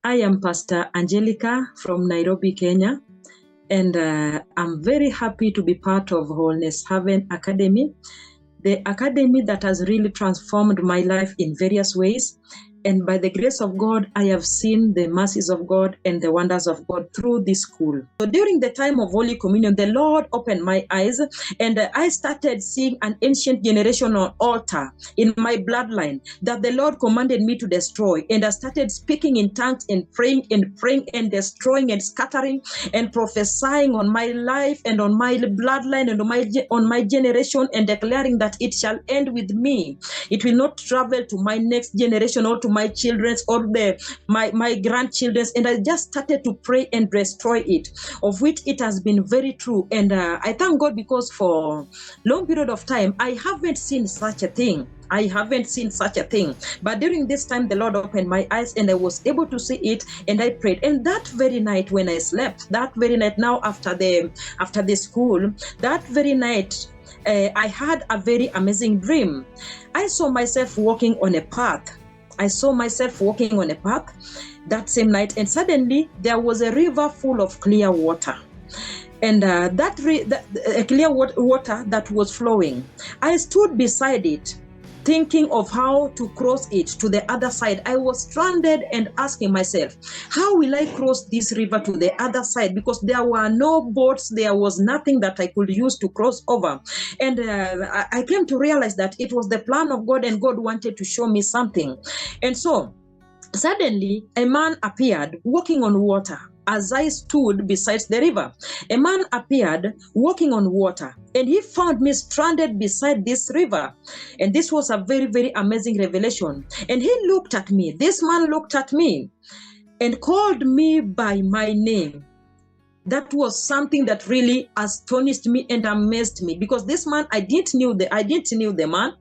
I am Pastor Angelica from Nairobi, Kenya, and I'm very happy to be part of Wholeness Haven Academy, the academy that has really transformed my life in various ways. And by the grace of God, I have seen the mercies of God and the wonders of God through this school. So during the time of Holy Communion, the Lord opened my eyes and I started seeing an ancient generational altar in my bloodline that the Lord commanded me to destroy. And I started speaking in tongues and praying and destroying and scattering and prophesying on my life and on my bloodline and on my generation, and declaring that it shall end with me. It will not travel to my next generation or to my children's or my grandchildren's. And I just started to pray and destroy it, of which it has been very true. And I thank God, because for long period of time I haven't seen such a thing. But during this time, the Lord opened my eyes and I was able to see it, and I prayed. And that very night when I slept, now after the school, that very night, I had a very amazing dream. I saw myself walking on a path. That same night, and suddenly there was a river full of clear water. And clear water that was flowing. I stood beside it, thinking of how to cross it to the other side. I was stranded and asking myself, how will I cross this river to the other side? Because there were no boats, there was nothing that I could use to cross over. And I came to realize that it was the plan of God, and God wanted to show me something. And so suddenly a man appeared walking on water. As I stood beside the river, a man appeared walking on water, and he found me stranded beside this river. And this was a very, very amazing revelation. And he looked at me. This man looked at me and called me by my name. That was something that really astonished me and amazed me, because this man, I didn't knew the man,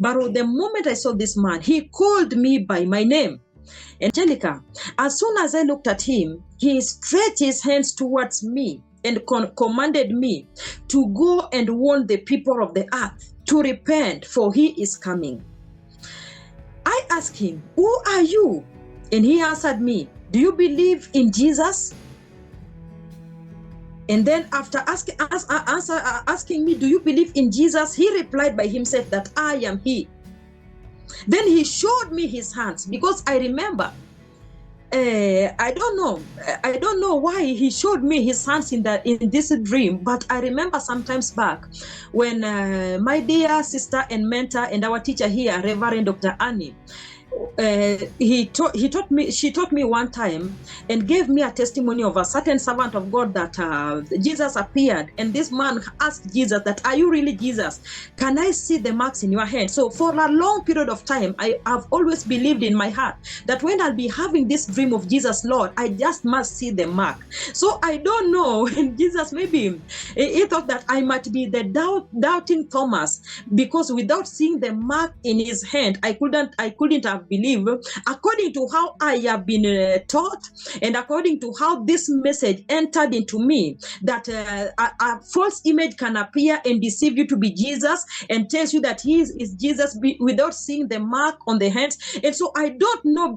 but the moment I saw this man, he called me by my name. Angelica, as soon as I looked at him, he stretched his hands towards me and commanded me to go and warn the people of the earth to repent, for he is coming. I asked him, who are you? And he answered me, do you believe in Jesus? And then after asking me, do you believe in Jesus? He replied by himself that I am he. Then he showed me his hands, because I remember, I don't know why he showed me his hands in this dream, but I remember sometimes back when my dear sister and mentor and our teacher here, Reverend Dr. Annie, she taught me one time and gave me a testimony of a certain servant of God that Jesus appeared, and this man asked Jesus that, are you really Jesus? Can I see the marks in your hand? So for a long period of time, I have always believed in my heart that when I'll be having this dream of Jesus, Lord, I just must see the mark. So I don't know, and Jesus maybe he thought that I might be the doubting Thomas, because without seeing the mark in his hand, I couldn't have believe, according to how I have been taught, and according to how this message entered into me, that a false image can appear and deceive you to be Jesus and tells you that he is Jesus without seeing the mark on the hands. And so I don't know,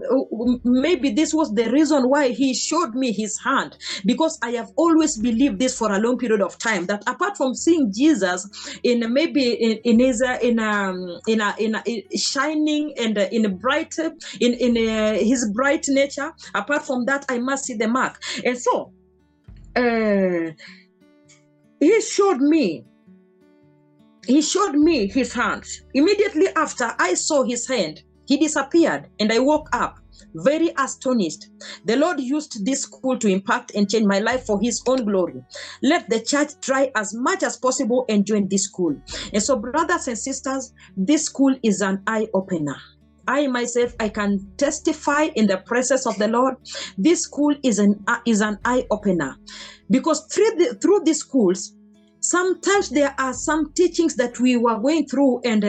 maybe this was the reason why he showed me his hand, because I have always believed this for a long period of time, that apart from seeing Jesus in his shining and in bright in his bright nature, apart from that I must see the mark. And so he showed me his hand. Immediately after I saw his hand, he disappeared, and I woke up very astonished. The Lord used this school to impact and change my life for his own glory. Let the church try as much as possible and join this school. And so, brothers and sisters, this school is an eye-opener. I myself, I can testify in the presence of the Lord. This school is an eye-opener, because through these schools, sometimes there are some teachings that we were going through, and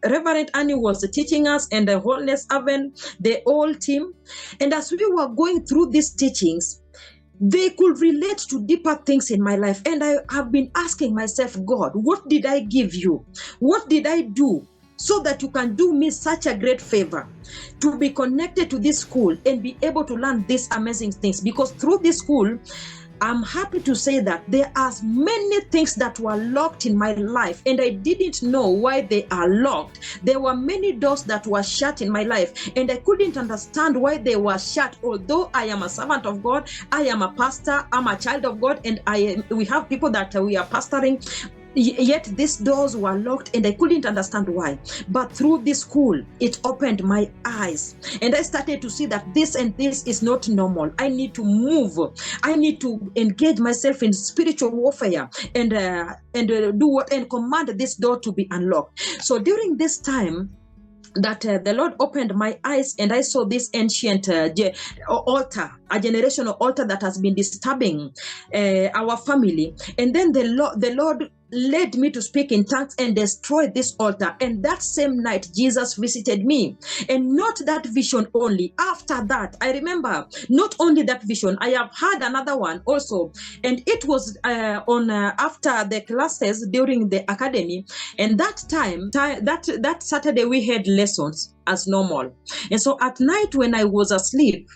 Reverend Annie was teaching us, and the Wholeness Haven, the whole team. And as we were going through these teachings, they could relate to deeper things in my life. And I have been asking myself, God, what did I give you? What did I do so that you can do me such a great favor to be connected to this school and be able to learn these amazing things. Because through this school, I'm happy to say that there are many things that were locked in my life, and I didn't know why they are locked. There were many doors that were shut in my life, and I couldn't understand why they were shut. Although I am a servant of God, I am a pastor, I'm a child of God, and we have people that we are pastoring. Yet these doors were locked and I couldn't understand why. But through this school, it opened my eyes and I started to see that this and this is not normal. I need to move. I need to engage myself in spiritual warfare and do what and command this door to be unlocked. So during this time, that the Lord opened my eyes and I saw this ancient altar, a generational altar that has been disturbing our family. And then the Lord led me to speak in tongues and destroy this altar. And that same night, Jesus visited me. And not that vision only. After that, I remember not only that vision, I have had another one also. And it was after the classes during the academy. And that time, that Saturday, we had lessons as normal. And so at night when I was asleep,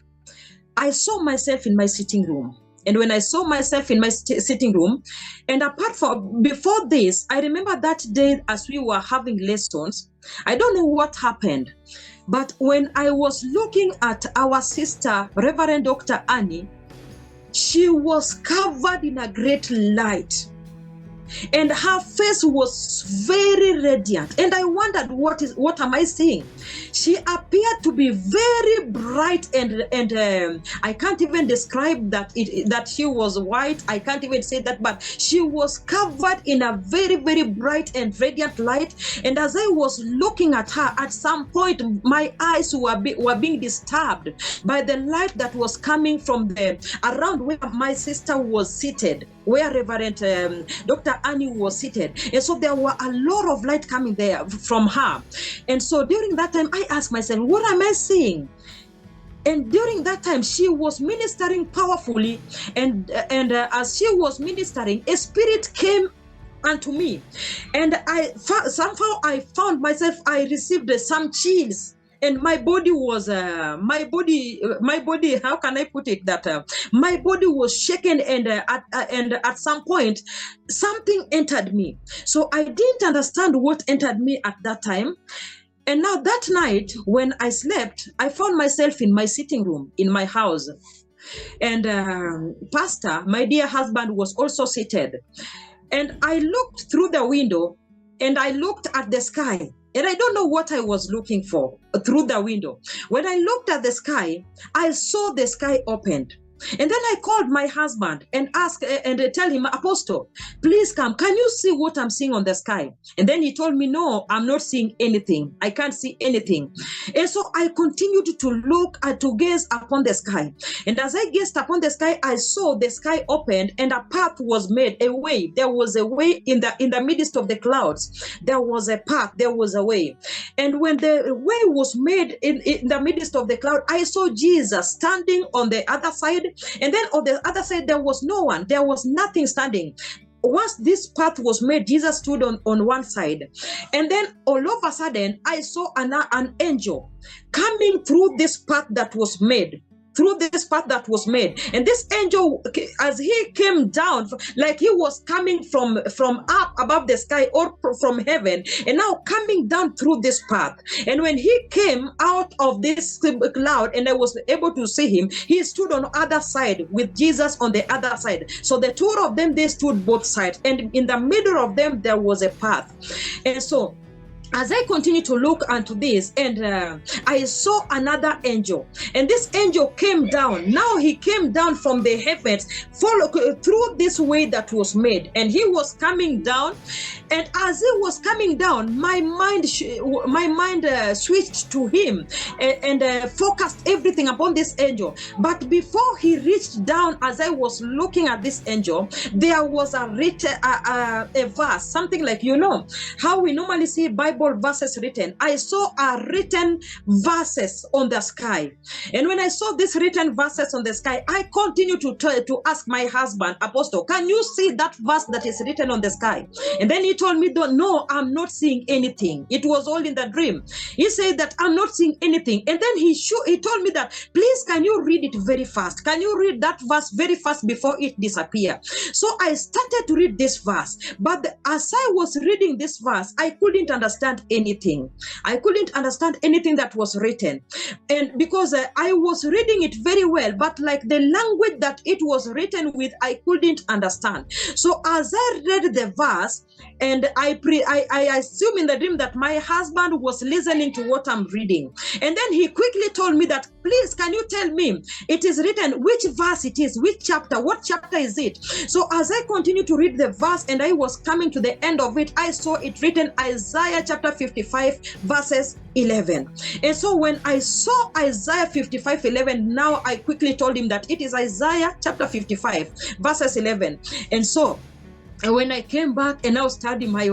I saw myself in my sitting room. And when I saw myself in my sitting room, and apart from before this, I remember that day as we were having lessons, I don't know what happened, but when I was looking at our sister, Reverend Dr. Annie, she was covered in a great light. And her face was very radiant. And I wondered, what am I seeing? She appeared to be very bright and I can't even describe that she was white. I can't even say that, but she was covered in a very, very bright and radiant light. And as I was looking at her, at some point, my eyes were being disturbed by the light that was coming from around where my sister was seated, where Reverend Dr. Annie was seated. And so there were a lot of light coming there from her. And so during that time, I asked myself, what am I seeing? And during that time, she was ministering powerfully. And as she was ministering, a spirit came unto me. And somehow I found myself, I received some chills. And my body was, my body, how can I put it, that my body was shaken, and at some point, something entered me. So I didn't understand what entered me at that time. And now that night, when I slept, I found myself in my sitting room, in my house. And Pastor, my dear husband, was also seated. And I looked through the window, and I looked at the sky. And I don't know what I was looking for through the window. When I looked at the sky, I saw the sky opened. And then I called my husband and asked and tell him, Apostle, please come. Can you see what I'm seeing on the sky? And then he told me, no, I'm not seeing anything. I can't see anything. And so I continued to look and to gaze upon the sky. And as I gazed upon the sky, I saw the sky opened and a path was made, a way. There was a way in the midst of the clouds. There was a path, there was a way. And when the way was made in the midst of the cloud, I saw Jesus standing on the other side. And then on the other side, there was no one. There was nothing standing. Once this path was made, Jesus stood on one side. And then all of a sudden, I saw an angel coming through this path that was made. And this angel, as he came down, like he was coming from up above the sky or from heaven, and now coming down through this path. And when he came out of this cloud and I was able to see him, he stood on the other side with Jesus on the other side. So the two of them, they stood both sides, and in the middle of them there was a path. And so as I continued to look unto this, and I saw another angel, and this angel came down. Now he came down from the heavens, through this way that was made, and he was coming down. And as he was coming down, my mind switched to him and focused everything upon this angel. But before he reached down, as I was looking at this angel, there was a verse, something like, how we normally see Bible Bible verses written. I saw a written verses on the sky. And when I saw these written verses on the sky, I continued to ask my husband, Apostle, can you see that verse that is written on the sky? And then he told me, no, I'm not seeing anything. It was all in the dream. He said that I'm not seeing anything. And then he told me that, please, can you read it very fast? Can you read that verse very fast before it disappears? So I started to read this verse. But as I was reading this verse, I couldn't understand anything. I couldn't understand anything that was written. And because I was reading it very well, but like the language that it was written with, I couldn't understand. So as I read the verse, and I assume in the dream that my husband was listening to what I'm reading. And then he quickly told me that, please, can you tell me, it is written which verse it is, which chapter, what chapter is it? So as I continued to read the verse and I was coming to the end of it, I saw it written Isaiah chapter 55 verses 11. And so when I saw Isaiah 55:11, now I quickly told him that it is Isaiah chapter 55 verses 11. And so when I came back and now studied my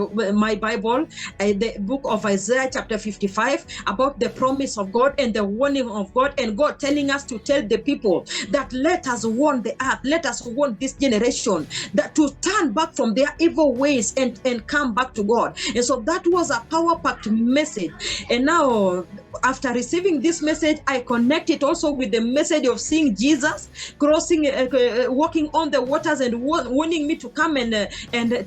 Bible, the book of Isaiah chapter 55, about the promise of God and the warning of God, and God telling us to tell the people that let us warn the earth, let us warn this generation that to turn back from their evil ways and come back to God. And so that was a power-packed message. And now, after receiving this message, I connect it also with the message of seeing Jesus crossing, walking on the waters and warning me to come and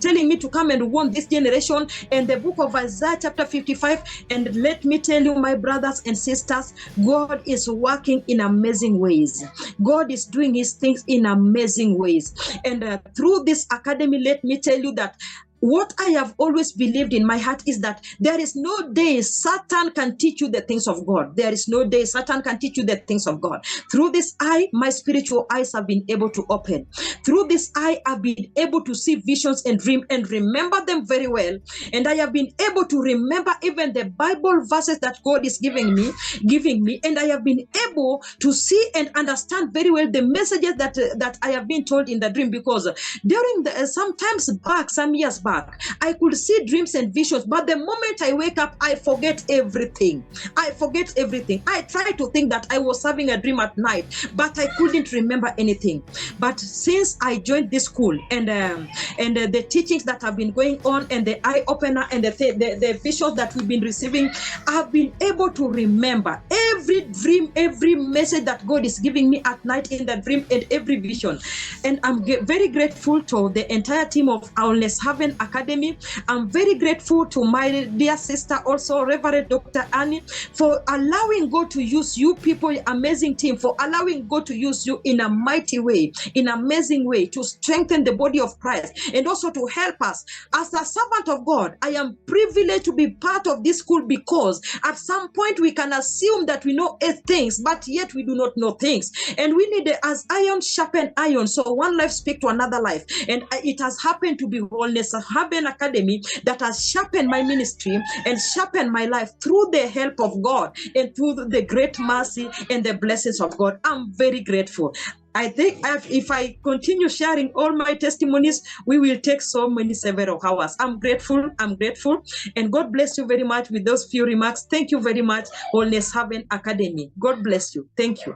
telling me to come and warn this generation, and the book of Isaiah chapter 55. And let me tell you, my brothers and sisters, God is working in amazing ways. God is doing his things in amazing ways. And through this academy, let me tell you that what I have always believed in my heart is that there is no day Satan can teach you the things of God. There is no day Satan can teach you the things of God. Through this eye, my spiritual eyes have been able to open. Through this eye, I've been able to see visions and dream and remember them very well. And I have been able to remember even the Bible verses that God is giving me. And I have been able to see and understand very well the messages that I have been told in the dream, because during some years back, I could see dreams and visions, but the moment I wake up, I forget everything. I try to think that I was having a dream at night, but I couldn't remember anything. But since I joined this school and the teachings that have been going on and the eye opener and the visions that we've been receiving, I've been able to remember every dream, every message that God is giving me at night in the dream and every vision. And I'm very grateful to the entire team of Wholeness Haven Academy. I'm very grateful to my dear sister, also Reverend Dr. Annie, for allowing God to use you people, amazing team, for allowing God to use you in a mighty way, in an amazing way, to strengthen the body of Christ and also to help us. As a servant of God, I am privileged to be part of this school, because at some point we can assume that we know things, but yet we do not know things. And we need, as iron sharpen iron, so one life speak to another life. And it has happened to be Wholeness Haven Academy that has sharpened my ministry and sharpened my life through the help of God and through the great mercy and the blessings of God. I'm very grateful. I think if I continue sharing all my testimonies, we will take several hours. I'm grateful, and God bless you very much with those few remarks. Thank you very much, Wholeness Haven Academy. God bless you. Thank you.